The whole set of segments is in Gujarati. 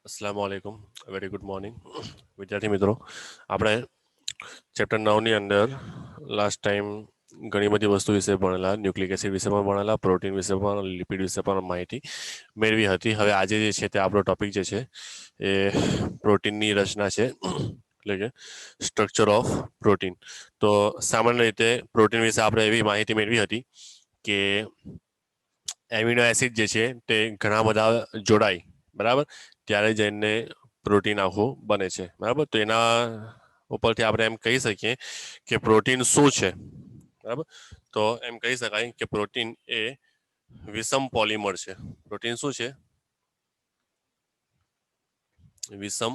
अस्सलाम वालेकुम वेरी गुड मॉर्निंग વિદ્યાર્થી મિત્રો આપણે ચેપ્ટર 9 ની અંદર લાસ્ટ ટાઈમ ઘણી બધી વસ્તુ વિશે ભણેલા ન્યુક્લિક એસિડ વિશે પણ ભણેલા પ્રોટીન વિશે પણ લિપિડ વિશે પણ માહિતી મેળવી હતી હવે આજે જે છે તે આપણો ટોપિક જે છે એ પ્રોટીનની રચના છે એટલે કે સ્ટ્રક્ચર ઓફ પ્રોટીન તો સામાન્ય રીતે પ્રોટીન વિશે આપણે એવી માહિતી મેળવી હતી કે એમિનો એસિડ જે છે તે ઘણા બધા જોડાય બરાબર ત્યારે જઈને પ્રોટીન આખું બને છે બરાબર તો એના ઉપરથી આપણે એમ કહી શકીએ કે પ્રોટીન શું છે બરાબર તો એમ કહી શકાય કે પ્રોટીન એ વિષમ પોલિમર છે પ્રોટીન શું છે વિષમ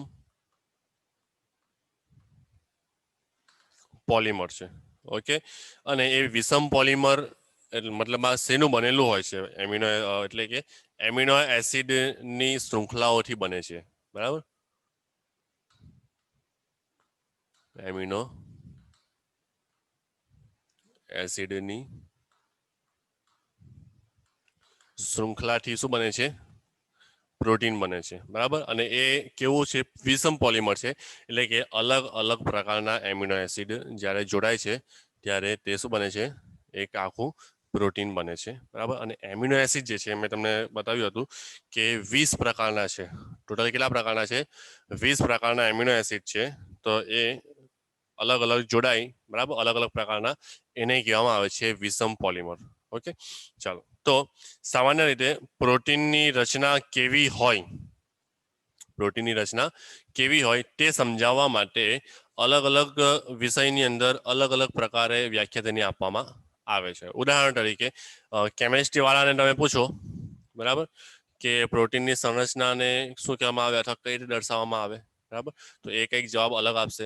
પોલિમર છે ઓકે અને એ વિષમ પોલિમર મતલબ આ શેનું બનેલું હોય છે એમિનો એટલે કે એમિનો એસિડની શૃંખલાઓથી બને છે બરાબર એમિનો એસિડની શૃંખલાથી શું બને છે પ્રોટીન બને છે બરાબર અને એ કેવું છે વિષમ પોલિમર છે એટલે કે અલગ અલગ પ્રકારના એમિનો એસિડ જ્યારે જોડાય છે ત્યારે તે શું બને છે એક આખું પ્રોટીન બને છે બરાબર અને એમિનો એસિડ જે છે મેં તમને બતાવ્યું હતું કે 20 પ્રકારના છે ટોટલ કેટલા પ્રકારના છે 20 પ્રકારના એમિનો એસિડ છે તો એ અલગ અલગ જોડાઈ બરાબર અલગ અલગ પ્રકારના એને કહેવામાં આવે છે વિષમ પોલિમર ઓકે ચાલો તો સામાન્ય રીતે પ્રોટીનની રચના કેવી હોય પ્રોટીનની રચના કેવી હોય તે સમજાવવા માટે અલગ અલગ વિષયની અંદર અલગ અલગ પ્રકારે વ્યાખ્યા તેની આપવામાં આવે છે ઉદાહરણ તરીકે કેમેસ્ટ્રી વાળાને તમે પૂછો બરાબર કે પ્રોટીનની સંરચનાને શું કહેવામાં આવે અથવા કઈ રીતે દર્શાવવામાં આવે બરાબર તો એ કંઈક જવાબ અલગ આપશે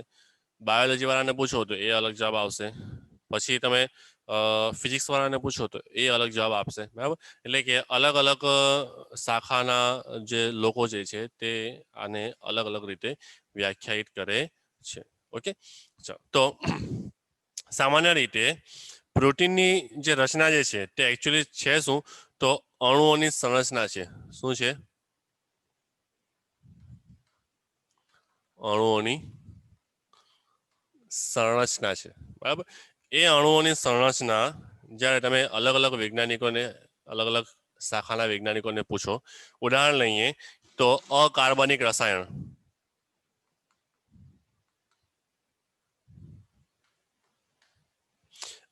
બાયોલોજી વાળાને પૂછો તો એ અલગ જવાબ આવશે પછી તમે ફિઝિક્સ વાળાને પૂછો તો એ અલગ જવાબ આપશે બરાબર એટલે કે અલગ અલગ શાખાના જે લોકો જે છે તે આને અલગ અલગ રીતે વ્યાખ્યાયિત કરે છે ઓકે તો સામાન્ય રીતે પ્રોટીનની જે રચના જે છે તે એકચ્યુઅલી છે શું તો અણુઓની સંરચના છે શું છે અણુઓની સંરચના છે બરાબર એ અણુઓની સંરચના જ્યારે તમે અલગ અલગ વૈજ્ઞાનિકોને અલગ અલગ શાખાના વૈજ્ઞાનિકોને પૂછો ઉદાહરણ લઈએ તો અકાર્બનિક રસાયણ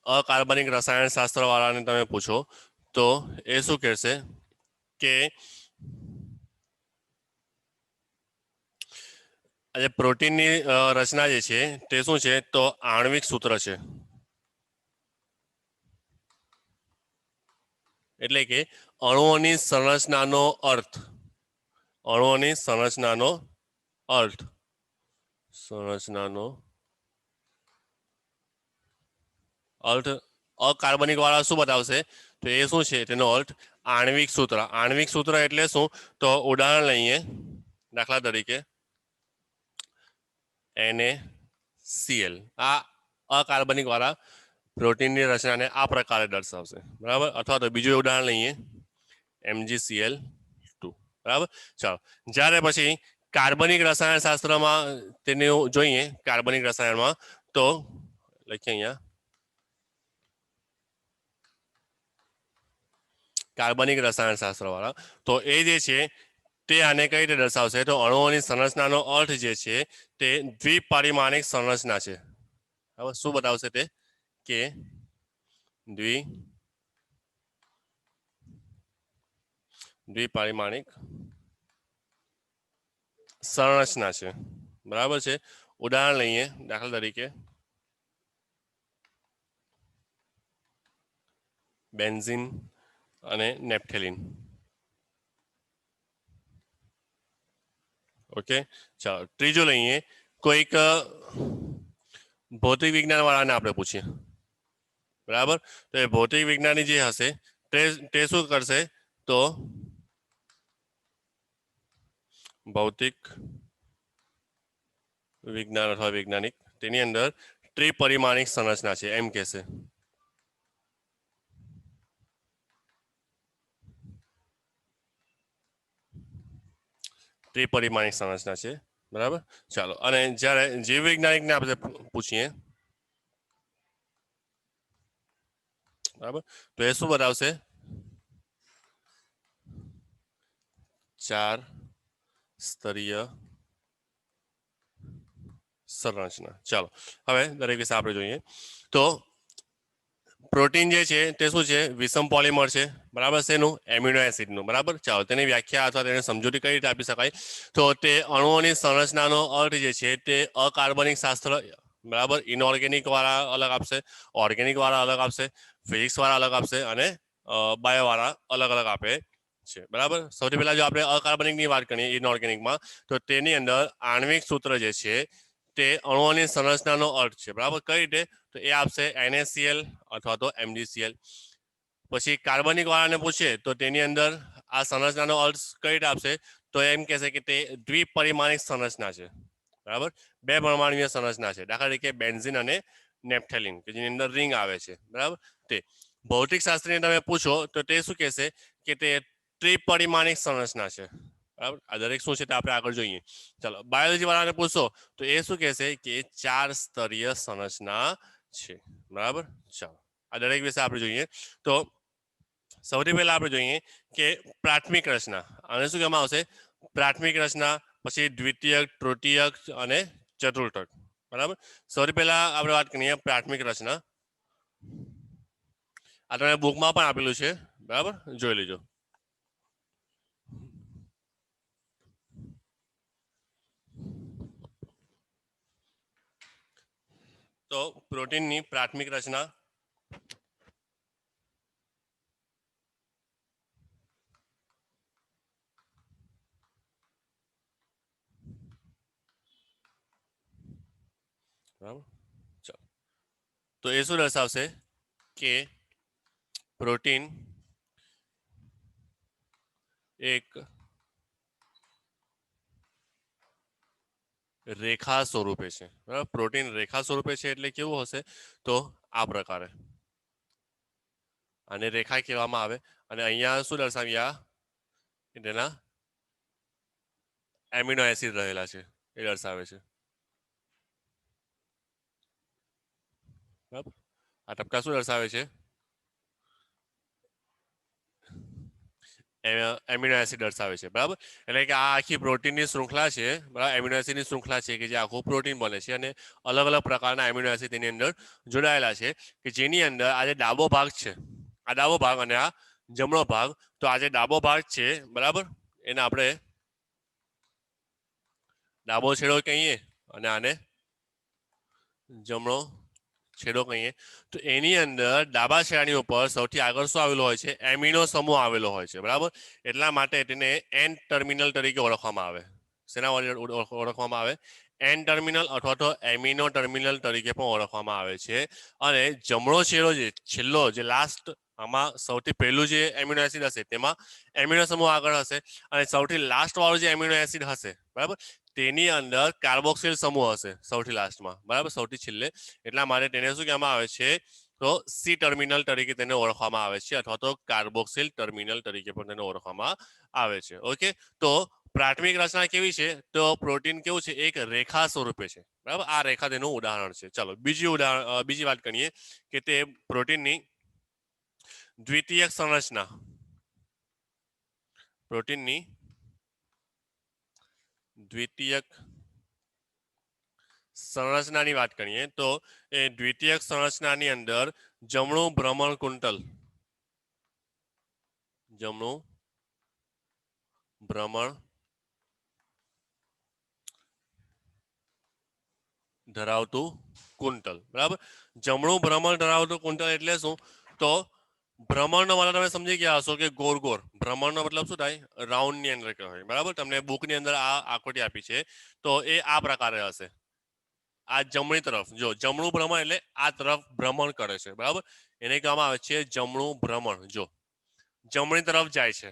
અકાર્બનિક રસાયણ શાસ્ત્ર વાળાને તમે પૂછો તો એ શું કહેશે કે આજે પ્રોટીનની રચના જે છે તે શું છે તો આણ્વિક સૂત્ર છે એટલે કે અણુઓની સંરચનાનો અર્થ અણુઓની સંરચનાનો અર્થ સંરચનાનો અર્થ અકાર્બનિક વાળા શું બતાવશે તો એ શું છે તેનો અર્થ આણ્વિક સૂત્ર એટલે શું તો ઉદાહરણ લઈએ દાખલા તરીકે NaCl આ અકાર્બનિક વાળા પ્રોટીનની રચનાને આ પ્રકારે દર્શાવશે બરાબર અથવા તો બીજું ઉદાહરણ લઈએ MgCl2 બરાબર ચાલો જ્યારે પછી કાર્બનિક રસાયણ શાસ્ત્રમાં તેને જોઈએ કાર્બનિક રસાયણમાં તો લખીએ અહીંયા કાર્બનિક રસાયણ શાસ્ત્ર વાળા તો એ જે છે તે આને કઈ રીતે દર્શાવશે તો અણુઓની સંરચનાનો અર્થ જે છે તે દ્વિપરિમાણિક સંરચના છે હવે શું બતાવશે તે કે દ્વિપરિમાણિક સંરચના છે બરાબર છે ઉદાહરણ લઈએ દાખલા તરીકે બેન્ઝીન અને નેપ્થેલિન ઓકે ચાલો ત્રીજું લઈએ કોઈક ભૌતિક વિજ્ઞાન વાળાને આપણે પૂછીએ બરાબર તો એ ભૌતિક વિજ્ઞાની જે હશે તે શું કરશે તો ભૌતિક વિજ્ઞાન અથવા વૈજ્ઞાનિક તેની અંદર ત્રિપરિમાણિક સંરચના છે એમ કહેશે ત્રિપરિમાણિક સંરચના છે, બરાબર. ચાલો, અને જ્યારે જીવ વૈજ્ઞાનિકને આપણે પૂછીએ, બરાબર, તો એ શું બતાવશે? 4 સ્તરીય સંરચના. ચાલો, હવે દરેક વિશે આપણે જોઈએ. તો પ્રોટીન જે છે તે શું છે? વિષમ પોલિમર છે, બરાબર. શેનું? એમિનો એસિડનું, બરાબર. ચાલો, તેની વ્યાખ્યા અથવા તેની સમજૂતી કઈ રીતે આપી શકાય? તો તે અણુઓની સંરચનાનો અર્થ જે છે તે અકાર્બનિક શાસ્ત્ર, બરાબર, ઇનઓર્ગેનિક વાળા અલગ આપશે, ઓર્ગેનિક વાળા અલગ આપશે, ફિઝિક્સ વાળા અલગ આપશે, અને બાયો વાળા અલગ અલગ આપે છે, બરાબર. સૌથી પહેલા જો આપણે અકાર્બનિકની વાત કરીએ ઇનઓર્ગેનિકમાં, તો તેની અંદર આણ્વિક સૂત્ર જે છે તે અણુઓની સંરચનાનો અર્થ છે, બરાબર. કઈ રીતે? તો એ આપશે NaCl અથવા તો MgCl. પછી કાર્બનિક વાળાને પૂછે તો તેની અંદર આ સંરચનાનો અર્થ કઈ રીતે આપશે? તો એમ કહેશે કે તે દ્વિપરિમાણિક સંરચના છે, બરાબર. 2 પરમાણુય સંરચના છે, દાખલા તરીકે બેન્ઝીન અને નેપ્થેલિન, કે જેની અંદર રિંગ આવે છે, બરાબર. તે ભૌતિક શાસ્ત્રીને તમે પૂછો તો તે શું કહેશે? કે તે ત્રિપરિમાણિક સંરચના છે, બરાબર. આ દરેક શું છે તે આપણે આગળ જોઈએ. ચાલો, બાયોલોજી વાળાને પૂછો તો એ શું કહેશે? કે 4 સ્તરીય સંરચના છે, બરાબર. ચાલો, આ દરેક વિશે આપણે જોઈએ. તો સૌથી પહેલા આપણે જોઈએ કે પ્રાથમિક રચના, આને શું કહેવામાં આવશે? પ્રાથમિક રચના, પછી દ્વિતીયક, તૃતીયક અને ચતુર્થક, બરાબર. સૌથી પહેલા આપણે વાત કરીએ પ્રાથમિક રચના. આ તમે બુકમાં પણ આપેલું છે, બરાબર, જોઈ લેજો. તો પ્રોટીનની પ્રાથમિક રચના, બરાબર. ચાલો, તો એ શું દર્શાવશે? કે પ્રોટીન એક રેખા સ્વરૂપે છે, બરાબર. પ્રોટીન રેખા સ્વરૂપે છે એટલે કેવું હશે? તો આ પ્રકારે આને રેખા કહેવામાં આવે. અને અહીંયા શું દર્શાવ્યા? તેના એમિનો એસિડ રહેલા છે એ દર્શાવે છે, બરાબર. આ ટપકા શું દર્શાવે છે? એમિનો એસિડ દર્શાવે છે, બરાબર. એટલે કે આ આખી પ્રોટીનની શૃંખલા છે, બરાબર, એમિનો એસિડની શૃંખલા છે કે જે આખું પ્રોટીન બને છે, અને અલગ અલગ પ્રકારના એમિનો એસિડ તેની અંદર જોડાયેલા છે, કે જેની અંદર આ જે ડાબો ભાગ છે, આ ડાબો ભાગ, અને આ જમણો ભાગ. તો આ જે ડાબો ભાગ છે, બરાબર, એને આપણે ડાબો છેડો કહીએ, અને આને જમણો છેડો કહીએ. તો એની અંદર ડાબા છેડાની ઉપર સૌથી આગળ શું આવેલો હોય છે? એમિનો સમૂહ આવેલો હોય છે, બરાબર. એટલા માટે તેને એન ટર્મિનલ તરીકે ઓળખવામાં આવે. શેના વડે ઓળખવામાં આવે? એન ટર્મિનલ અથવા તો એમિનો ટર્મિનલ તરીકે પણ ઓળખવામાં આવે છે. અને જમણો છેડો, જે છેલ્લો, જે લાસ્ટ, આમાં સૌથી પહેલું જે એમિનો એસિડ હશે તેમાં એમિનો સમૂહ આગળ હશે, અને સૌથી લાસ્ટ વાળું જે એમિનો એસિડ હશે, બરાબર, તેની અંદર કાર્બોક્સિલ સમૂહ હશે સૌથી લાસ્ટમાં, બરાબર, સૌથી છેલ્લે. એટલા માટે તેને શું કહેવામાં આવે છે? તો સી ટર્મિનલ તરીકે તેને ઓળખવામાં આવે છે, અથવા તો કાર્બોક્સિલ ટર્મિનલ તરીકે પણ તેને ઓળખવામાં આવે છે. ઓકે, તો પ્રાથમિક રચના કેવી છે? તો પ્રોટીન કેવું છે? એક રેખા સ્વરૂપે છે, બરાબર. આ રેખા તેનું ઉદાહરણ છે. ચાલો, બીજી વાત કરીએ કે તે પ્રોટીનની દ્વિતીયક સંરચના. પ્રોટીનની દ્વિતીયક સંરચનાની વાત કરીએ તો એ દ્વિતીયક સંરચનાની અંદર જમણું ભ્રમણ કુંતલ, જમણું ભ્રમણ ધરાવતું કુંતલ, બરાબર. જમણું ભ્રમણ ધરાવતું કુંતલ એટલે શું? તો ભ્રમણનો મતલબ તમે સમજી ગયા હશો કે ગોળ ગોળ. ભ્રમણનો મતલબ શું થાય? રાઉન્ડ ની અંદર કહેવાય, બરાબર. તમને બુકની અંદર આ આકૃતિ આપી છે, તો એ આ પ્રકારે હશે. આ જમણી તરફ, જો જમણું ભ્રમણ એટલે આ તરફ ભ્રમણ કરે છે, બરાબર. એને કહેવામાં આવે છે જમણું ભ્રમણ. જો જમણી તરફ જાય છે,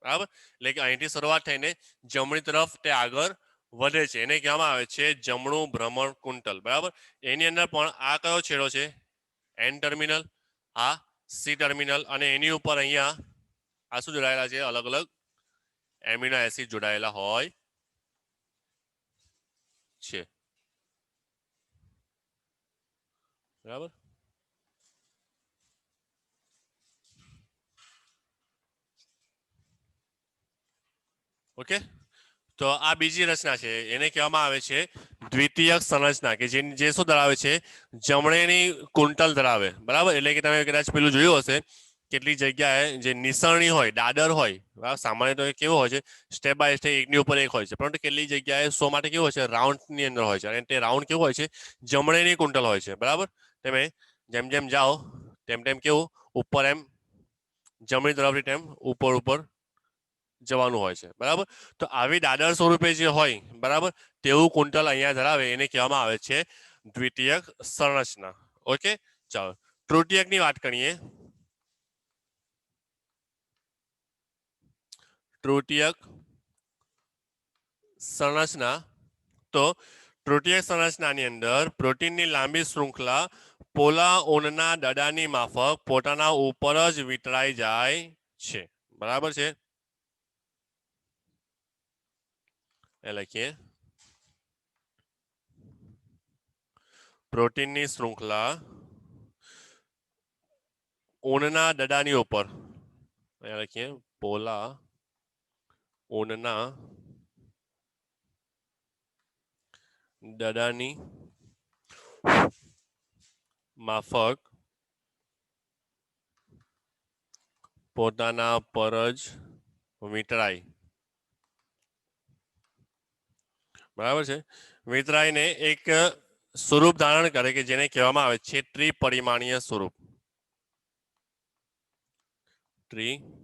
બરાબર, એટલે કે અહીંથી શરૂઆત થઈને જમણી તરફ તે આગળ વધે છે, એને કહેવામાં આવે છે જમણું ભ્રમણ કુંતલ, બરાબર. એની અંદર પણ આ કયો છેડો છે? એન ટર્મિનલ, આ સી ટર્મિનલ, અને એની ઉપર અહીંયા આ શું જોડાયેલા છે? અલગ અલગ એમિનો એસિડ જોડાયેલા હોય છે, બરાબર. ઓકે, તો આ બીજી રચના છે, એને કહેવામાં આવે છે દ્વિતીયક સંરચના, કે જે શું ધરાવે છે, જમણેની કુંટલ ધરાવે, બરાબર. એટલે કે તમે કદાચ પેલું જોયું હશે, કેટલીક જગ્યાએ જે નિસરણી હોય, દાદર હોય, બરાબર, સામાન્ય તો કેવો હોય છે, સ્ટેપ બાય સ્ટેપ એકની ઉપર એક હોય છે, પરંતુ કેટલીક જગ્યાએ સો માટે કેવું હોય છે, રાઉન્ડની અંદર હોય છે, અને તે રાઉન્ડ કેવું હોય છે, જમણેની કુંટલ હોય છે, બરાબર. તમે જેમ જેમ જાઓ તેમ તેમ કેવું ઉપર એમ જમણી તરફથી તેમ ઉપર ઉપર જવાનું હોય છે, બરાબર. તો આવી દાદર સ્વરૂપે જે હોય, બરાબર, તેવું કુંટલ અહીંયા ધરાવે એને કહેવામાં આવે છે દ્વિતીયક સંરચના. ઓકે, ચાલો તૃતીયકની વાત કરીએ. તૃતીયક સંરચના, તો તૃતીયક સંરચનાની અંદર પ્રોટીનની લાંબી શૃંખલા પોલા ઊનના દડાની માફક પોતાના ઉપર જ વિતરાઈ જાય છે, બરાબર છે. એ લખીએ, પ્રોટીનની શૃંખલા ઊનના દડાની ઉપર, અહીંયા લખીએ પોલા ઊનના દડાની માફક પોતાના પર જ વિતરાય, બરાબર છે. વિતરાઈને એક સ્વરૂપ ધારણ કરે કે જેને કહેવામાં આવે છે ત્રિપરિમાણીય સ્વરૂપ. ત્રિપરિમાણ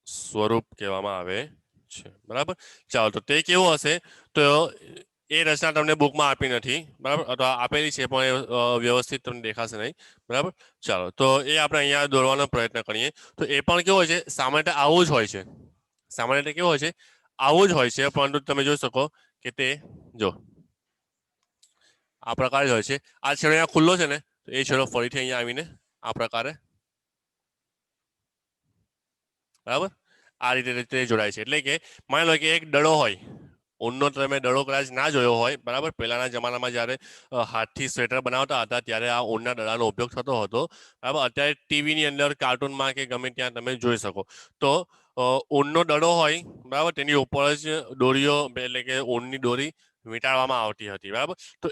સ્વરૂપ કહેવામાં આવે છે, બરાબર. ચાલો, તો તે કેવું હશે, તો એ રચના તમને બુકમાં આપી નથી, બરાબર, અથવા આપેલી છે પણ વ્યવસ્થિત તમને દેખાશે નહીં, બરાબર. ચાલો, તો એ આપણે અહીંયા દોરવાનો પ્રયત્ન કરીએ. તો એ પણ કેવું હોય છે, સામાન્ય આવું જ હોય છે, સામાન્ય રીતે કેવું હોય છે, આવું જ હોય છે, પરંતુ તમે જોઈ શકો કે તે જો આ પ્રકારે જ હોય છે. આ છેડો અહીંયા ખુલ્લો છે ને, તો એ છેડો ફરીથી અહીંયા આવીને આ પ્રકારે, બરાબર, આ રીતે જોડાય છે. એટલે કે માની લો કે એક દડો હોય, ઊનનો તમે દડો કદાચ ના જોયો હોય, બરાબર. પહેલાના જમાનામાં જ્યારે હાથથી સ્વેટર બનાવતા હતા ત્યારે આ ઊનના દડાનો ઉપયોગ થતો હતો, બરાબર. અત્યારે ટીવીની અંદર, કાર્ટૂનમાં કે ગમે ત્યાં તમે જોઈ શકો. તો ઊનનો દડો હોય, બરાબર, તેની ઉપર જ દોરીઓ, એટલે કે ઊનની દોરી વીંટાળવામાં આવતી હતી, બરાબર. તો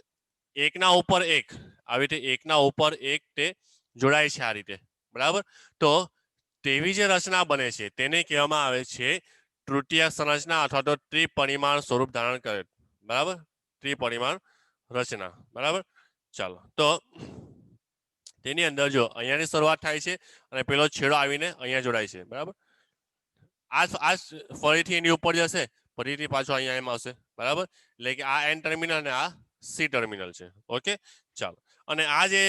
એકના ઉપર એક, આવી રીતે એકના ઉપર એક તે જોડાય છે આ રીતે, બરાબર. તો તેવી જે રચના બને છે તેને કહેવામાં આવે છે તૃતીય સંરચના અથવા તો ત્રિપરિમાણ સ્વરૂપ ધારણ કરે, બરાબર, ત્રિપરિમાણ રચના, બરાબર. ચાલો, તો તેની અંદર જો અહીંયાની શરૂઆત થાય છે અને પેલો છેડો આવીને અહીંયા જોડાય છે, બરાબર. આ ફરીથી એની ઉપર જશે, ફરીથી પાછો અહીંયા એમ આવશે, બરાબર. એટલે કે આ એન ટર્મિનલ અને આ સી ટર્મિનલ છે. ઓકે, ચાલો. અને આ જે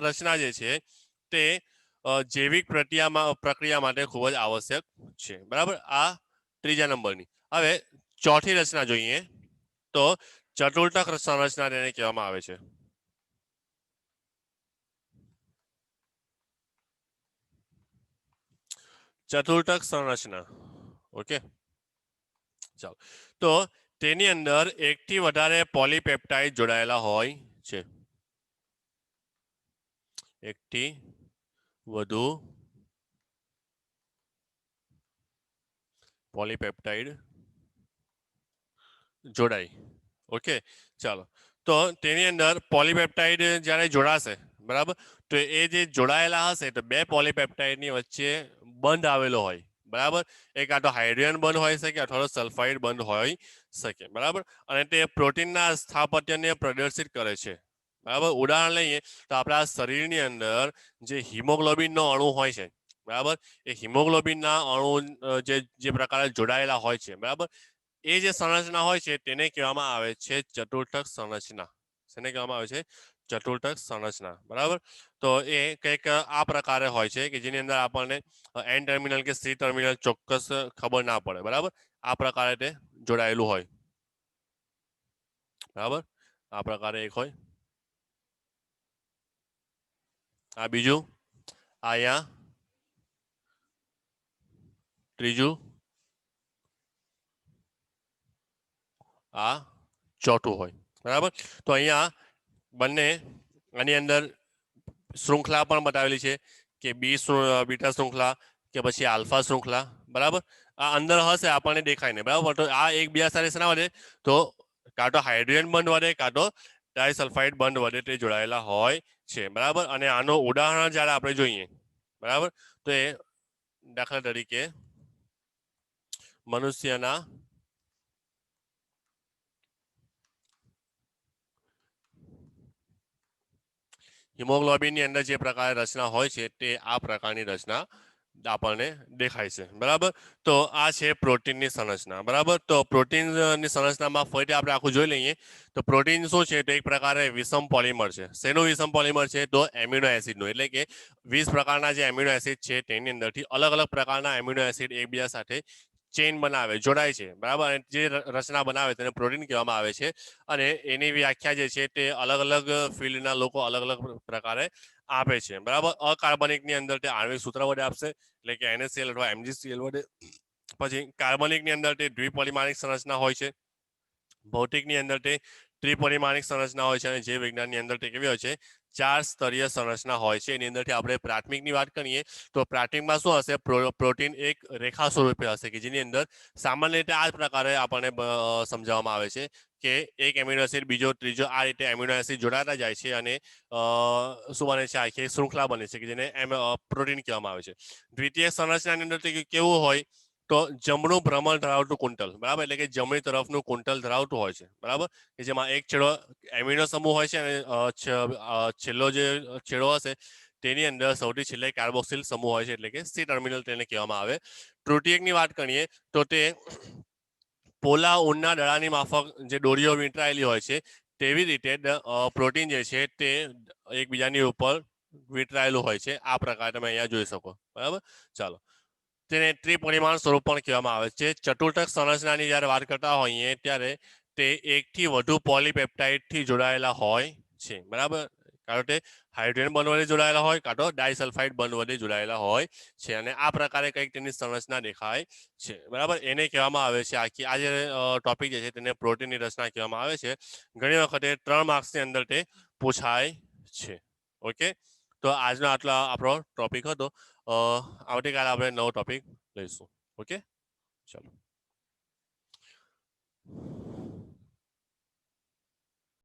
રચના જે છે તે જૈવિક પ્રક્રિયા માટે ખૂબ જ આવશ્યક છે, બરાબર. આ ત્રીજા નંબરની. હવે ચોથી રચના જોઈએ, તો ચતુર્થક સંરચના તેને કહેવામાં આવે છે. ચતુર્થક સંરચના. ઓકે, ચાલો. તો તેની અંદર એકથી વધારે પોલીપેપ્ટાઇડ જોડાયેલા હોય છે, એકથી વધુ પોલીપેપ્ટાઇડ જોડાય. ઓકે, ચાલો. તો તેની અંદર પોલીપેપ્ટાઇડ જ્યારે જોડાશે, બરાબર, તો એ જે જોડાયેલા હશે તો બે પોલીપેપ્ટાઇડની વચ્ચે બંધ આવેલો હોય, બરાબર. એક આ તો હાઇડ્રોજન બંધ હોઈ શકે અથવા તો સલ્ફાઇડ બંધ હોઈ શકે, બરાબર. અને તે પ્રોટીનના સ્થાપત્યને પ્રદર્શિત કરે છે, બરાબર. ઉદાહરણ લઈએ તો આપણા શરીરની અંદર જે હિમોગ્લોબિનનો અણુ હોય છે, બરાબર, એ હિમોગ્લોબિનના અણુ જે પ્રકારે જોડાયેલા હોય છે, બરાબર, એ જે સંરચના હોય છે તેને કહેવામાં આવે છે ચતુર્થક સંરચના. શેને કહેવામાં આવે છે? ચતુર્થક સંરચના, બરાબર. તો એ કંઈક આ પ્રકારે હોય છે કે જેની અંદર આપણને એન ટર્મિનલ કે સી ટર્મિનલ ચોક્કસ ખબર ના પડે, બરાબર. આ પ્રકારે તે જોડાયેલું હોય, બરાબર. આ પ્રકારે એક હોય, આ બીજું, અહીંયા ત્રીજું, આ ચોથું હોય, બરાબર. તો અહીંયા બંને આની અંદર શૃંખલા પણ બતાવેલી છે કે બીટા શૃંખલા કે પછી આલ્ફા શૃંખલા, બરાબર. આ અંદર હશે આપણને દેખાય નહીં, બરાબર. તો આ એકબીજા સાથે શેના વધે, તો કાં તો હાઇડ્રોજન બંધ વધે કાં તો ડાયસલ્ફાઇડ બંધ વધે તે જોડાયેલા હોય છે, બરાબર. અને આનું ઉદાહરણ જ્યારે આપણે જોઈએ, બરાબર, તો એ દાખલા તરીકે મનુષ્યના હિમોગ્લોબિનની અંદર જે પ્રકારની રચના હોય છે તે આ પ્રકારની રચના આપણને દેખાય છે, બરાબર. તો આ છે પ્રોટીનની સંરચના, બરાબર. તો પ્રોટીનની સંરચનામાં ફરીથી આપણે આખું જોઈ લઈએ તો પ્રોટીન શું છે, તો એક પ્રકારે વિષમ પોલિમર છે. શેનું વિષમ પોલિમર છે, તો એમિનો એસિડનું. એટલે કે 20 પ્રકારના જે એમિનો એસિડ છે તેની અંદરથી અલગ અલગ પ્રકારના એમિનો એસિડ એકબીજા સાથે ચેઇન બનાવે, જોડાય છે, બરાબર. અને જે રચના બનાવે તેને પ્રોટીન કહેવામાં આવે છે. અને એની વ્યાખ્યા જે છે તે અલગ અલગ ફિલ્ડના લોકો અલગ અલગ પ્રકારે આપે છે, બરાબર. અકાર્બનિકની અંદર તે આણ્વિક સૂત્ર વડે આપશે, એટલે કે NaCl અથવા MgCl વડે. પછી કાર્બનિકની અંદર તે દ્વિપરિમાણિક સંરચના હોય છે. ભૌતિકની અંદર તે ત્રિપરિમાણિક સંરચના હોય છે. અને જીવ વિજ્ઞાનની અંદર તે કેવી હોય છે, 4 સ્તરીય સંરચના હોય છે. એની અંદરથી આપણે પ્રાથમિકની વાત કરીએ તો પ્રાથમિકમાં શું હશે, પ્રોટીન એક રેખા સ્વરૂપે હશે કે જેની અંદર સામાન્ય રીતે આ જ પ્રકારે આપણને સમજાવવામાં આવે છે કે એક એમિનો એસિડ બીજો ત્રીજો આ રીતે એમિનો એસિડ જોડાતા જાય છે અને શું બને છે, આખી શૃંખલા બને છે કે જેને પ્રોટીન કહેવામાં આવે છે. દ્વિતીય સંરચનાની અંદર કેવું હોય, તો જમણું ભ્રમણ ધરાવતું કુંટલ, બરાબર. એટલે કે જમણી તરફનું કુંટલ ધરાવતું હોય છે, બરાબર. કે જેમાં એક છેડો એમિનો સમૂહ હોય છે અને છેલ્લો જે છેડો હશે તેની અંદર સૌથી છેલ્લે કાર્બોક્સિલ સમૂહ હોય છે, એટલે કે સી ટર્મિનલ તેને કહેવામાં આવે. તૃતીયકની વાત કરીએ તો તે પોલા ઊનના દડાની માફક જે દોરીઓ વીંટળાયેલી હોય છે તેવી રીતે પ્રોટીન જે છે તે એકબીજાની ઉપર વીંટળાયેલું હોય છે. આ પ્રકારે તમે અહીંયા જોઈ શકો, બરાબર. ચાલો, તેને ત્રિપરિમાણ સ્વરૂપ પણ કહેવામાં આવે છે. ચતુર્થક સંરચનાની જ્યારે વાત કરતા હોઈએ ત્યારે તે એકથી વધુ પોલીપેપ્ટાઇડથી જોડાયેલા હોય છે, બરાબર. કારણ કે હાઇડ્રોજન બંધ વડે જોડાયેલા હોય કાં તો ડાયસલ્ફાઇડ બંધ વડે જોડાયેલા હોય છે. અને આ પ્રકારે કંઈક તેની સંરચના દેખાય છે, બરાબર. એને કહેવામાં આવે છે, આખી આ જે ટોપિક જે છે તેને પ્રોટીનની રચના કહેવામાં આવે છે. ઘણી વખતે 3 માર્ક્સની અંદર તે પૂછાય છે. ઓકે, તો આજનો આટલો આપણો ટોપિક હતો. આવતીકાલે આપણે નવો ટોપિક લઈશું. ઓકે, ચાલો.